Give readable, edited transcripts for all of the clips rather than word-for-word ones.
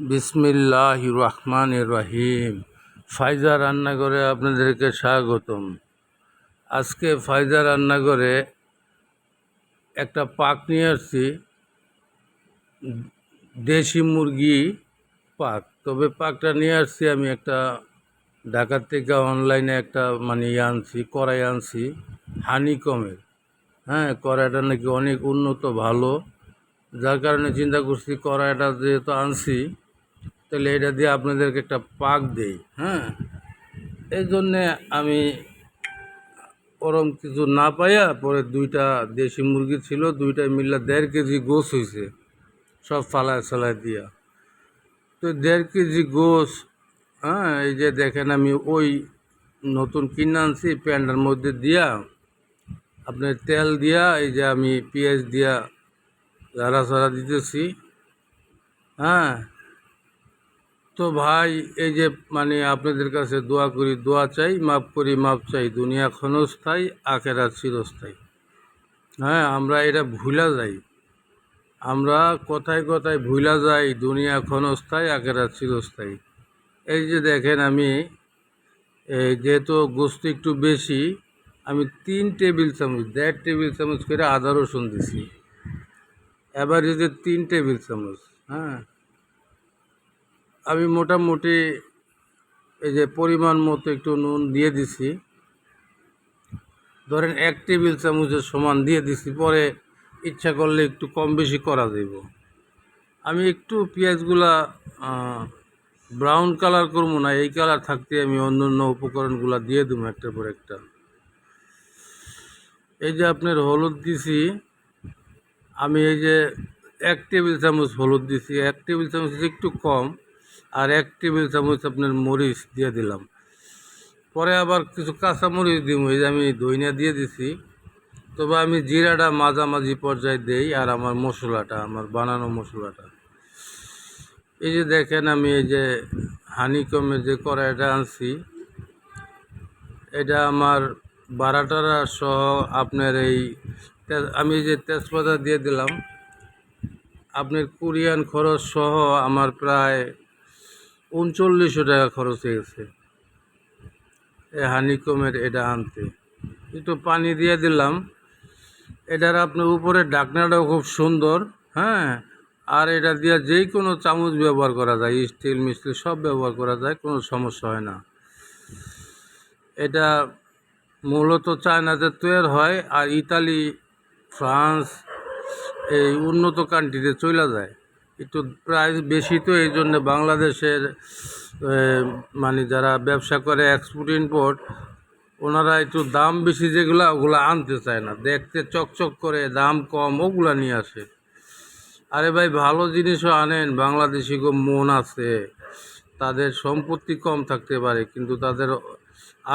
বিসমিল্লাহির রহমানির রহিম। ফায়জা রান্নাঘরে আপনাদেরকে স্বাগতম। আজকে ফায়জা রান্নাঘরে একটা পাক নিয়ে আসছি, দেশি মুরগি পাক। তবে পাকটা নিয়ে আসছি আমি একটা ঢাকার থেকে অনলাইনে একটা আনছি, কড়াই আনছি হানিকমের। হ্যাঁ, কড়াইটা নাকি অনেক উন্নত ভালো, যার কারণে চিন্তা করছি কড়াইটা যেহেতু আনছি তাহলে এটা দিয়ে আপনাদেরকে একটা পাক দেই। হ্যাঁ, এই জন্যে আমি ওরম কিছু না পাইয়া পরে দুইটা দেশি মুরগি ছিল, দুইটাই মিললে 1.5 কেজি গোস হয়েছে, সব ফালায় সালায় দিয়া। তো 1.5 কেজি গোস, হ্যাঁ, এই যে দেখেন আমি ওই নতুন কিনে আনছি, প্যান্ডার মধ্যে দিয়া আপনার তেল দিয়া এই যে আমি পেঁয়াজ দিয়া লাড়াচাড়া দিতেছি। হ্যাঁ, তো ভাই এই যে আপনাদের কাছে দোয়া করি, দোয়া চাই, মাপ করি, মাপ চাই। দুনিয়া ক্ষণস্থায়ী, আখেরাত চিরস্থায়ী। হ্যাঁ, আমরা এটা ভুলা যাই, আমরা কথায় কথায় ভুলা যাই দুনিয়া ক্ষণস্থায়ী, আখেরাত চিরস্থায়ী। এই যে দেখেন আমি যেহেতু গোস্ত একটু বেশি, আমি 3 টেবিল চামচ, 1.5 টেবিল চামচ করে আদা রসুন দিছি, এবার এই যে 3 টেবিল চামচ। হ্যাঁ, আমি মোটামুটি এই যে পরিমাণ মতো একটু নুন দিয়ে দিছি, ধরেন 1 টেবিল চামচের সমান দিয়ে দিছি। পরে ইচ্ছা করলে একটু কম বেশি করা যাব। আমি একটু পেঁয়াজগুলা ব্রাউন কালার করবো না, এই কালার থাকতে আমি অন্য অন্য উপকরণগুলা দিয়ে দেবো একটার পর একটা। এই যে আপনার হলুদ দিছি, আমি এই যে 1 টেবিল চামচ হলুদ দিছি, 1 টেবিল চামচ একটু কম, আর 1 টেবিল চামচ আপনার মরিচ দিয়ে দিলাম। পরে আবার কিছু কাঁচা মরিচ দিব, এই যে আমি ধইনা দিয়ে দিছি। তবে আমি জিরাটা মাঝামাঝি পর্যায়ে দেই, আর আমার মশলাটা, আমার বানানো মশলাটা এই যে দেখেন আমি এই যে হানিকমের যে কড়াইটা আনছি, এটা আমার বারাটারা সহ আপনার এই আমি যে তেজপাতা দিয়ে দিলাম, আপনার কোরিয়ান খরচ সহ আমার প্রায় 3900 টাকা খরচ হয়ে গেছে এই হানিকমের এটা আনতে। একটু পানি দিয়ে দিলাম। এটার আপনার উপরে ঢাকনাটাও খুব সুন্দর। হ্যাঁ, আর এটা দিয়ে যেই কোনো চামচ ব্যবহার করা যায়, স্টিল মিস্টিল সব ব্যবহার করা যায়, কোনো সমস্যা হয় না। এটা মূলত চায়নাতে তৈরি হয়, আর ইতালি, ফ্রান্স এই উন্নত কান্ট্রিতে চলে যায়। একটু প্রাইস বেশি, তো এই জন্য বাংলাদেশের যারা ব্যবসা করে এক্সপোর্ট ইম্পোর্ট, ওনারা একটু দাম বেশি যেগুলো, ওগুলো আনতে চায় না, দেখতে চকচক করে, দাম কম, ওগুলা নিয়ে আসে। আরে ভাই, ভালো জিনিসও আনেন, বাংলাদেশি মন আছে, তাদের সম্পত্তি কম থাকতে পারে কিন্তু তাদের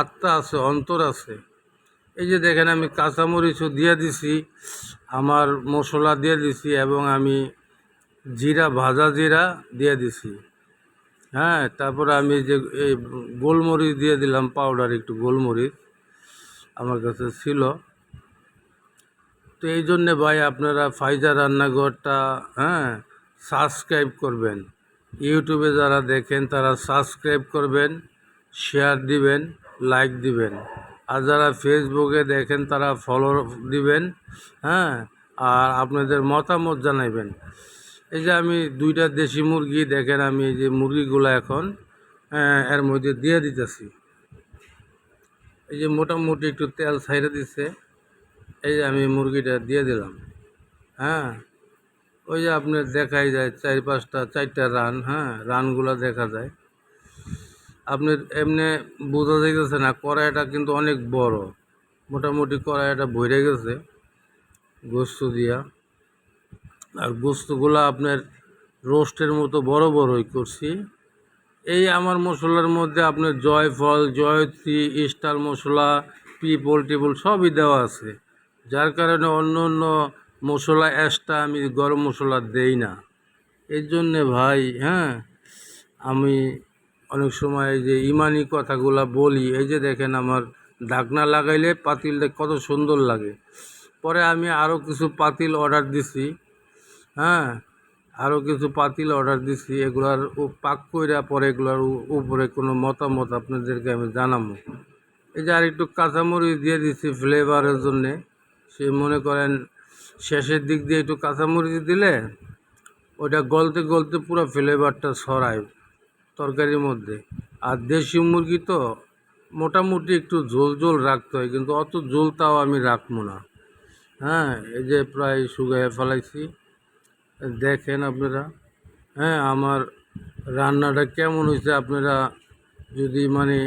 আত্মা আছে, অন্তর আছে। এই যে দেখেন আমি কাঁচামরিচও দিয়ে দিছি, আমার মশলা দিয়ে দিছি, এবং আমি জিরা, ভাজা জিরা দিয়ে দিছি। হ্যাঁ, তারপরে আমি যে এই গোলমরিচ দিয়ে দিলাম, পাউডার একটু গোলমরিচ আমার কাছে ছিল। তো এই জন্যে ভাই আপনারা ফায়জা রান্নাঘরটা, হ্যাঁ, সাবস্ক্রাইব করবেন। ইউটিউবে যারা দেখেন তারা সাবস্ক্রাইব করবেন, শেয়ার দিবেন, লাইক দিবেন। আর যারা ফেসবুকে দেখেন তারা ফলো দিবেন। হ্যাঁ, আর আপনাদের মতামত জানাবেন। এই যে আমি 2টা দেশি মুরগি, দেখেন আমি এই যে মুরগিগুলো এখন এর মধ্যে দিয়ে দিতেছি। এই যে মোটামুটি একটু তেল ছাইড়ে দিচ্ছে, এই যে আমি মুরগিটা দিয়ে দিলাম। হ্যাঁ, ওই যে আপনার দেখাই যায় 4-5টা রান। হ্যাঁ, রানগুলো দেখা যায়। আপনার এমনি বোঝা যাইতেছে না, কড়াইটা কিন্তু অনেক বড়, মোটামুটি কড়াইটা ভরে গেছে গোস্ত দিয়া। আর গোস্তগুলো আপনার রোস্টের মতো বড় বড়ই করছি। এই আমার মশলার মধ্যে আপনার জয়ফল, জয়ত্রী, স্টার মশলা, পিপল টিপল সবই দেওয়া আছে, যার কারণে অন্য অন্য মশলা এক্সট্রা আমি গরম মশলা দেই না। এর জন্যে ভাই, হ্যাঁ, আমি অনেক সময় এই যে ইমানি কথাগুলা বলি। এই যে দেখেন আমার ঢাকনা লাগাইলে পাতিলটা কত সুন্দর লাগে। পরে আমি আরও কিছু পাতিল অর্ডার দিছি। হ্যাঁ, আরও কিছু পাতিল অর্ডার দিছি, এগুলার পাক কইরা পরে এগুলার উপরে কোনো মতামত আপনাদেরকে আমি জানাবো। এই যে আর একটু কাঁচামরিচ দিয়ে দিচ্ছি ফ্লেভারের জন্যে। সে মনে করেন শেষের দিক দিয়ে একটু কাঁচামরিচ দিলে ওটা গলতে গলতে পুরো ফ্লেভারটা ছড়ায় তরকারির মধ্যে। আর দেশি মুরগি তো মোটামুটি একটু ঝোল ঝোল রাখতে হয়, কিন্তু অত ঝোল তাও আমি রাখবো না। হ্যাঁ, এই যে প্রায় শুকাইয়ে ফেলাইছি, দেখেন আপনারা। হ্যাঁ, আমার রান্নাটা কেমন হয়েছে আপনারা যদি মানে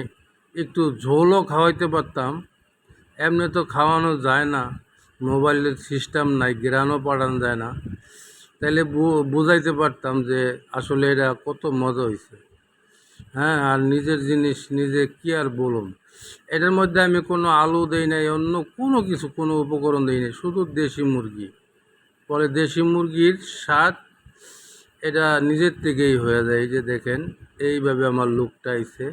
একটু ঝোলও খাওয়াইতে পারতাম, এমনি তো খাওয়ানো যায় না, মোবাইলের সিস্টেম নাই, গ্রানও পাঠানো যায় না, তাহলে বুঝাইতে পারতাম যে আসলে এটা কত মজা হয়েছে। হ্যাঁ, আর নিজের জিনিস নিজে কি আর বলুন। এটার মধ্যে আমি কোনো আলু দেই নাই, অন্য কোনো কিছু কোনো উপকরণ দেই নাই, শুধু দেশি মুরগি। পরে দেশি মুরগির স্বাদ এটা নিজের থেকেই হয়ে যায়। এই যে দেখেন, এইভাবে আমার লুকটা আইছে।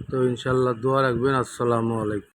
তো ইনশাল্লাহ দোয়া রাখবেন। আসসালামু আলাইকুম।